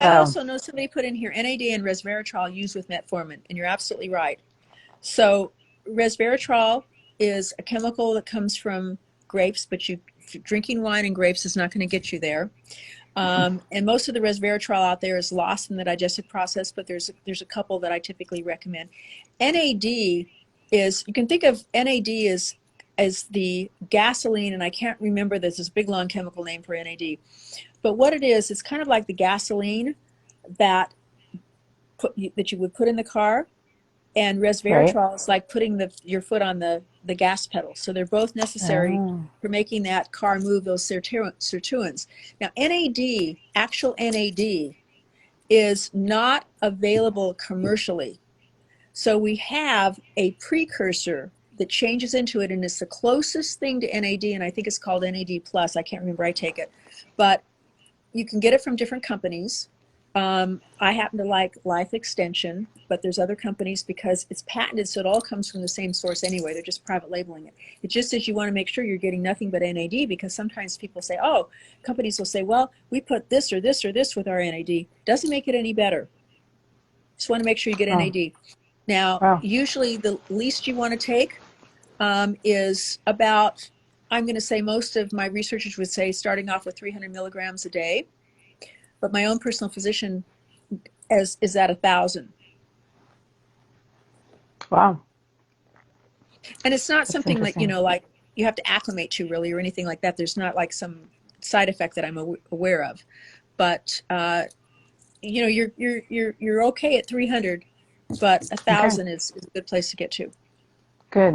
I So, also know somebody put in here NAD and resveratrol used with metformin, and you're absolutely right. So resveratrol is a chemical that comes from grapes, but drinking wine and grapes is not going to get you there. And most of the resveratrol out there is lost in the digestive process, but there's a couple that I typically recommend. NAD is, you can think of NAD as the gasoline, and I can't remember, there's this big long chemical name for NAD. But what it is, it's kind of like the gasoline that that you would put in the car, and right? resveratrol is like putting your foot on the gas pedal. So they're both necessary Oh, for making that car move those sirtuins. Now, NAD, actual NAD, is not available commercially. So we have a precursor that changes into it, and it's the closest thing to NAD, and I think it's called NAD plus. I can't remember, I take it. But you can get it from different companies. I happen to like Life Extension, but there's other companies because it's patented, so it all comes from the same source anyway. They're just private labeling it. It just says you want to make sure you're getting nothing but NAD, because sometimes people say, oh, companies will say, well, we put this or this or this with our NAD. Doesn't make it any better. Just want to make sure you get oh, NAD. Now, wow. usually the least you want to take is about, I'm going to say most of my researchers would say starting off with 300 milligrams a day, but my own personal physician is at 1,000. Wow. And it's not That's something that, interesting. like you have to acclimate to really or anything like that. There's not like some side effect that I'm aware of. But you're okay at 300, but Okay. 1,000 is a good place to get to.